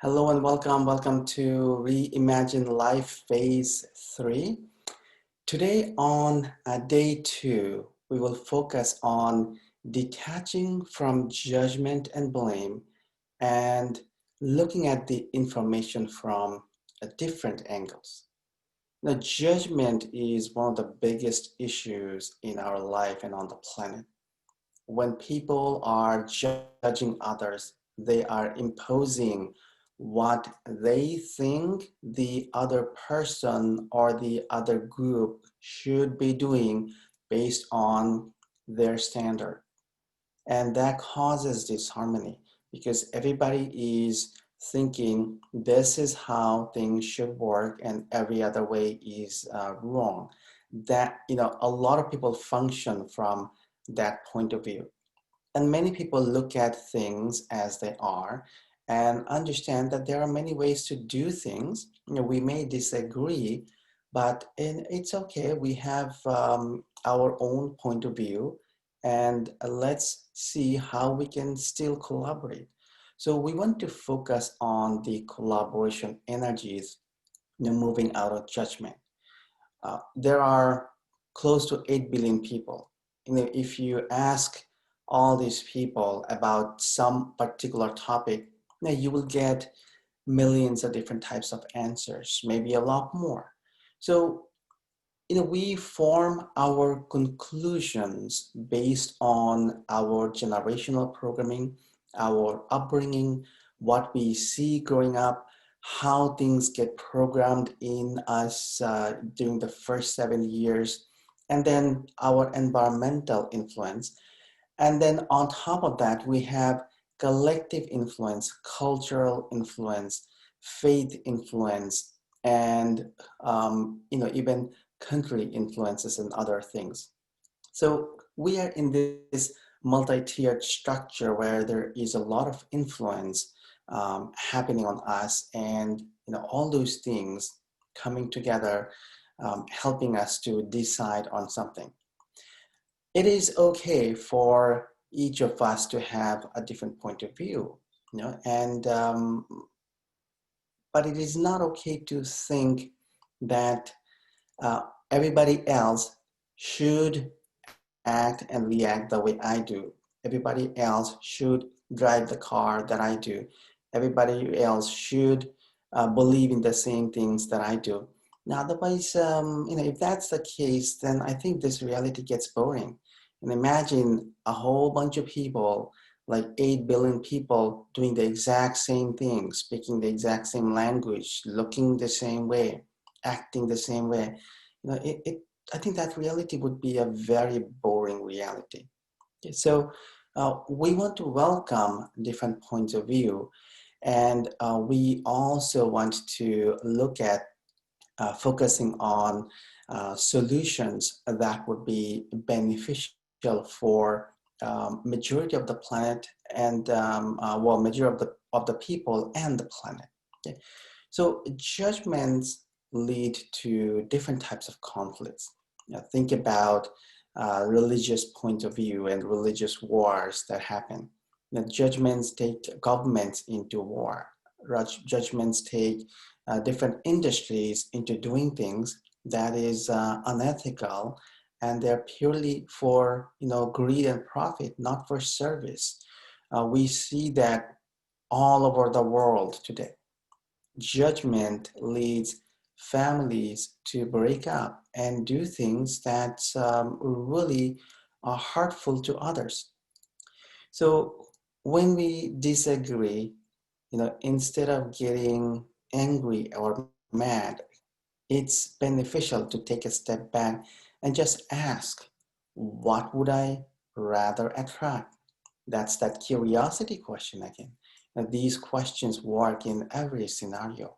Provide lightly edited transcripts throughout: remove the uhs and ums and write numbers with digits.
Hello and welcome. Welcome to Reimagine Life Phase 3. Today on day 2, we will focus on detaching from judgment and blame and looking at the information from different angles. Now, judgment is one of the biggest issues in our life and on the planet. When people are judging others, they are imposing what they think the other person or the other group should be doing based on their standard. And that causes disharmony because everybody is thinking this is how things should work and every other way is wrong. That, a lot of people function from that point of view. And many people look at things as they are and understand that there are many ways to do things. We may disagree, but it's okay. We have our own point of view, and let's see how we can still collaborate. So we want to focus on the collaboration energies, moving out of judgment. There are close to 8 billion people. If you ask all these people about some particular topic, you will get millions of different types of answers, maybe a lot more. So, we form our conclusions based on our generational programming, our upbringing, what we see growing up, how things get programmed in us during the first 7 years, and then our environmental influence. And then on top of that, we have collective influence, cultural influence, faith influence, and even country influences and other things. So we are in this multi-tiered structure where there is a lot of influence happening on us, and all those things coming together, helping us to decide on something. It is okay for each of us to have a different point of view, and but it is not okay to think that everybody else should act and react the way I do. Everybody else should drive the car that I do. Everybody else should believe in the same things that I do. Now, otherwise, if that's the case, then I think this reality gets boring. And imagine a whole bunch of people, like 8 billion people, doing the exact same thing, speaking the exact same language, looking the same way, acting the same way. I think that reality would be a very boring reality. Okay, so we want to welcome different points of view, and we also want to look at focusing on solutions that would be beneficial for majority of the planet and majority of the people and the planet. Okay? So judgments lead to different types of conflicts. Think about religious point of view and religious wars that happen. Judgments take governments into war. Judgments take different industries into doing things that is unethical, and they're purely for greed and profit, not for service. We see that all over the world today. Judgment leads families to break up and do things that really are hurtful to others. So when we disagree, instead of getting angry or mad, it's beneficial to take a step back and just ask, what would I rather attract? That's that curiosity question again. And these questions work in every scenario.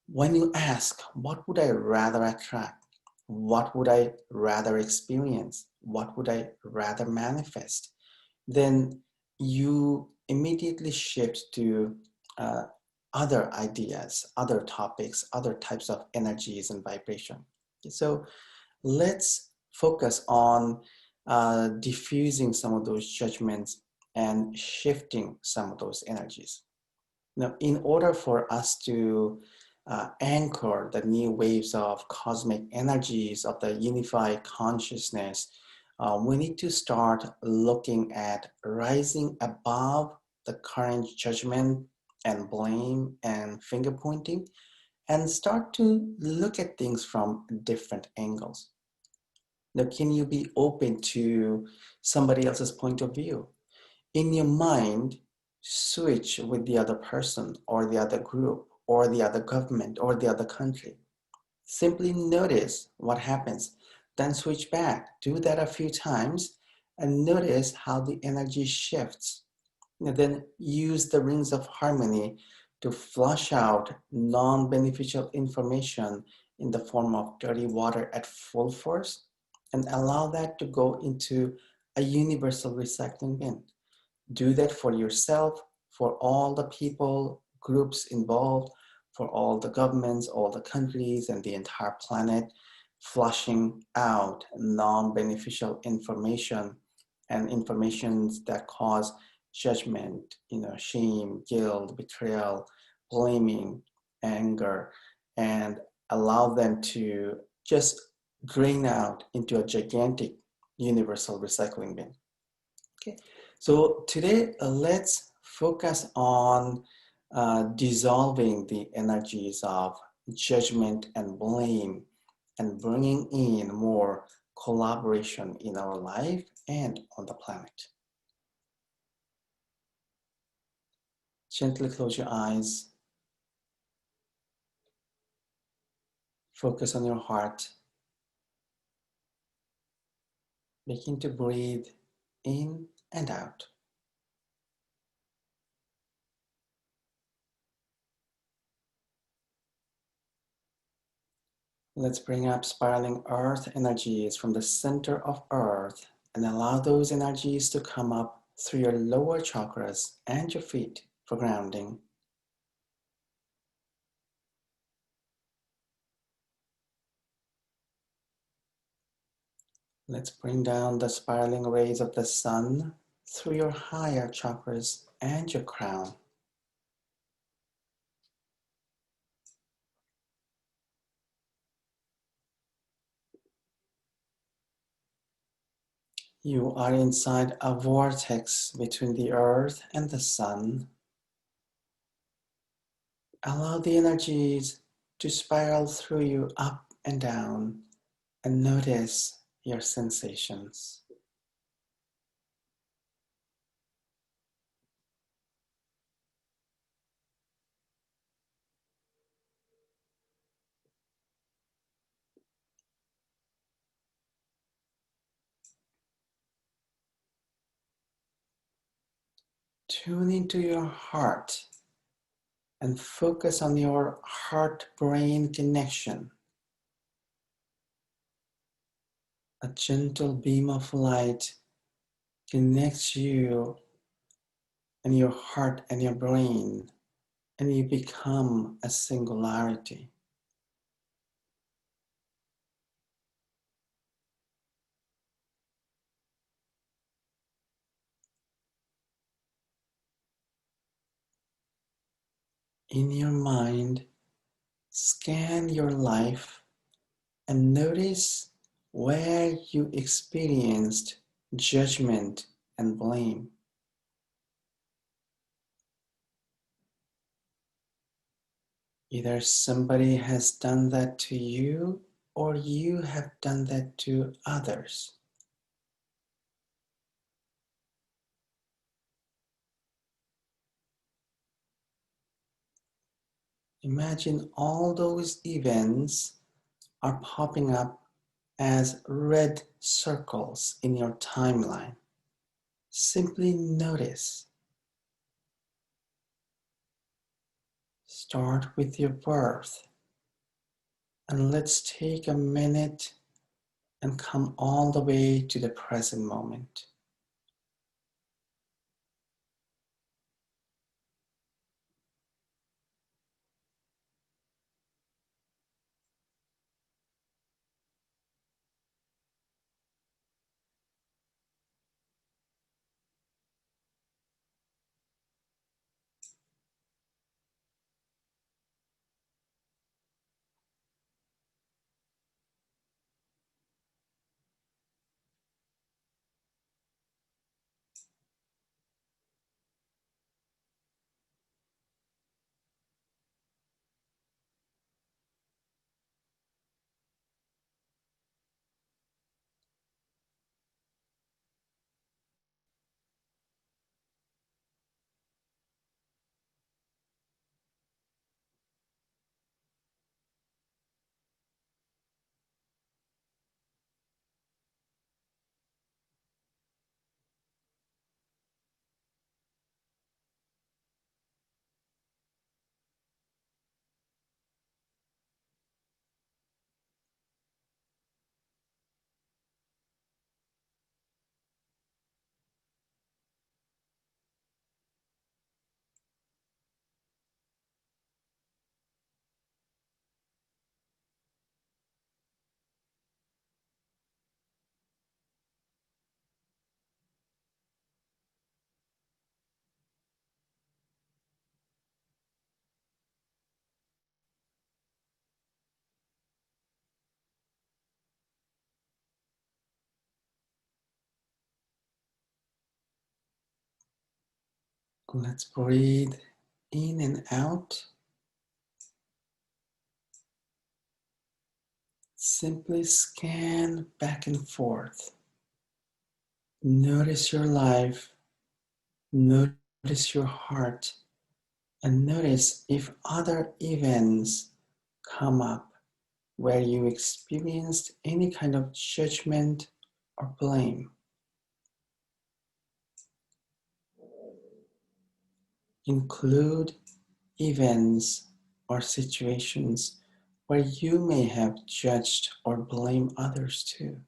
When you ask, what would I rather attract? What would I rather experience? What would I rather manifest? Then you immediately shift to uh, other ideas, other topics, other types of energies and vibration. So let's focus on diffusing some of those judgments and shifting some of those energies. Now, in order for us to anchor the new waves of cosmic energies of the unified consciousness, we need to start looking at rising above the current judgment and blame and finger pointing and start to look at things from different angles. Now, can you be open to somebody else's point of view? In your mind, switch with the other person or the other group or the other government or the other country. Simply notice what happens, then switch back. Do that a few times and notice how the energy shifts. And then use the rings of harmony to flush out non-beneficial information in the form of dirty water at full force and allow that to go into a universal recycling bin. Do that for yourself, for all the people, groups involved, for all the governments, all the countries, and the entire planet, flushing out non-beneficial information and informations that cause judgment, shame, guilt, betrayal, blaming, anger, and allow them to just drain out into a gigantic universal recycling bin. Okay, so today let's focus on dissolving the energies of judgment and blame and bringing in more collaboration in our life and on the planet. Gently close your eyes, focus on your heart, begin to breathe in and out. Let's bring up spiraling earth energies from the center of earth and allow those energies to come up through your lower chakras and your feet for grounding. Let's bring down the spiraling rays of the sun through your higher chakras and your crown. You are inside a vortex between the earth and the sun. Allow the energies to spiral through you up and down and notice your sensations. Tune into your heart and focus on your heart-brain connection. A gentle beam of light connects you and your heart and your brain, and you become a singularity. In your mind, scan your life and notice where you experienced judgment and blame. Either somebody has done that to you or you have done that to others. Imagine all those events are popping up as red circles in your timeline. Simply notice. Start with your birth. And let's take a minute and come all the way to the present moment. Let's breathe in and out. Simply scan back and forth. Notice your life, notice your heart, and notice if other events come up where you experienced any kind of judgment or blame. Include events or situations where you may have judged or blamed others too.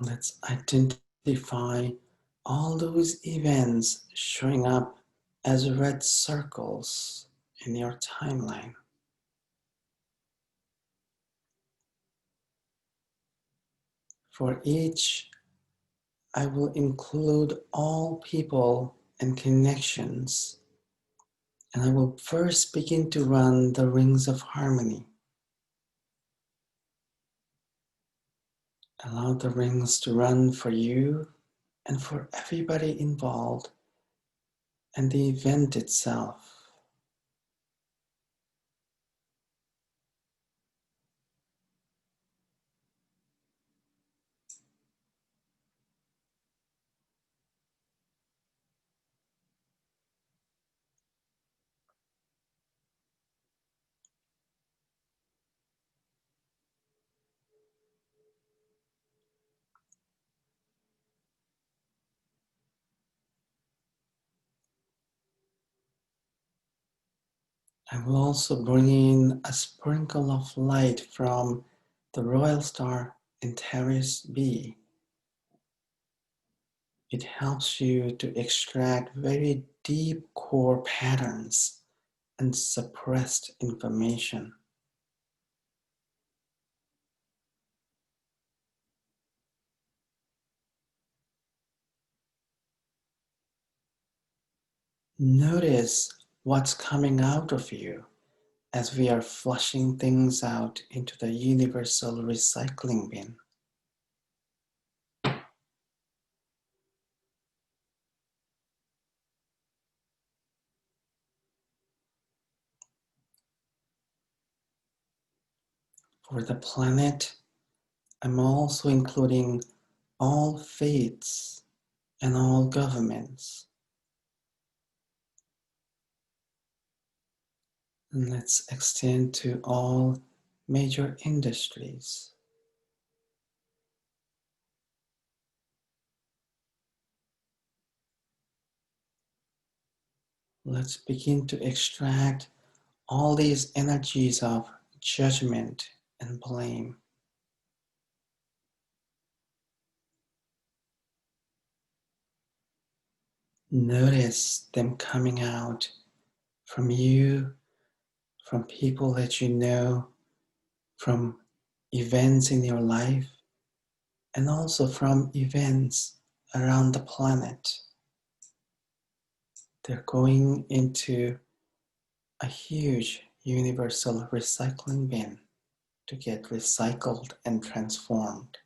Let's identify all those events showing up as red circles in your timeline. For each, I will include all people and connections, and I will first begin to run the rings of harmony. Allow the rings to run for you and for everybody involved and the event itself. I will also bring in a sprinkle of light from the royal star Antares B. It helps you to extract very deep core patterns and suppressed information. Notice what's coming out of you as we are flushing things out into the universal recycling bin. For the planet, I'm also including all faiths and all governments. And let's extend to all major industries. Let's begin to extract all these energies of judgment and blame. Notice them coming out from you, from people that you know, from events in your life, and also from events around the planet. They're going into a huge universal recycling bin to get recycled and transformed.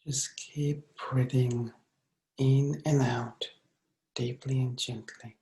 Just keep breathing in and out deeply and gently.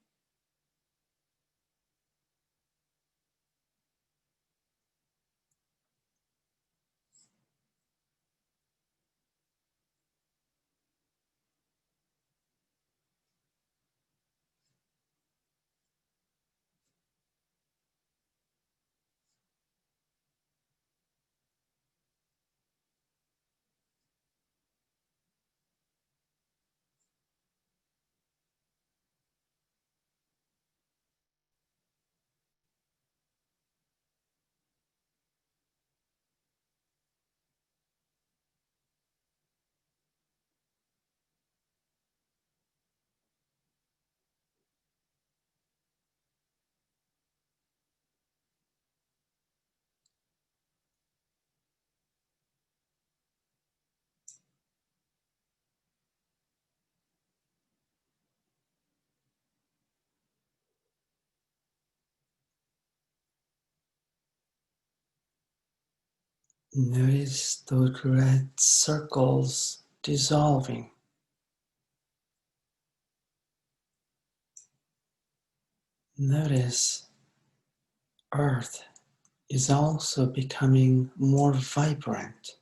Notice those red circles dissolving. Notice Earth is also becoming more vibrant.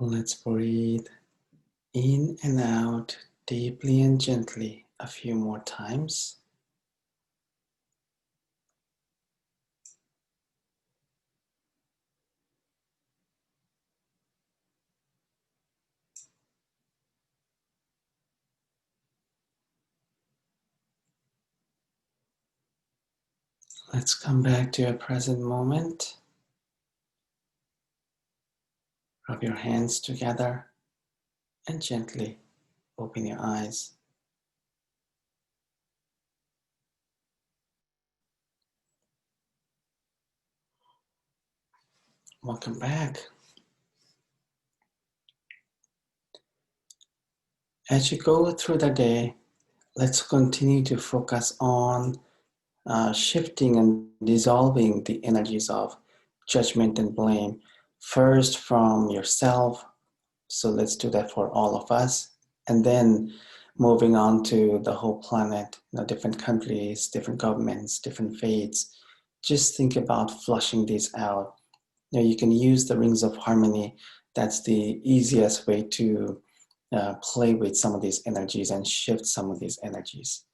Let's breathe in and out deeply and gently a few more times. Let's come back to a present moment. Rub your hands together and gently open your eyes. Welcome back. As you go through the day, let's continue to focus on shifting and dissolving the energies of judgment and blame. First from yourself, so let's do that for all of us. And then moving on to the whole planet, different countries, different governments, different faiths. Just think about flushing these out. You can use the rings of harmony. That's the easiest way to play with some of these energies and shift some of these energies.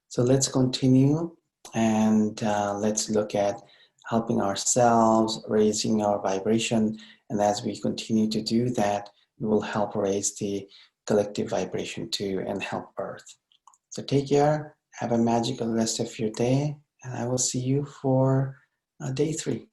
So let's continue and let's look at helping ourselves, raising our vibration. And as we continue to do that, we will help raise the collective vibration too and help Earth. So take care, have a magical rest of your day, and I will see you for day 3.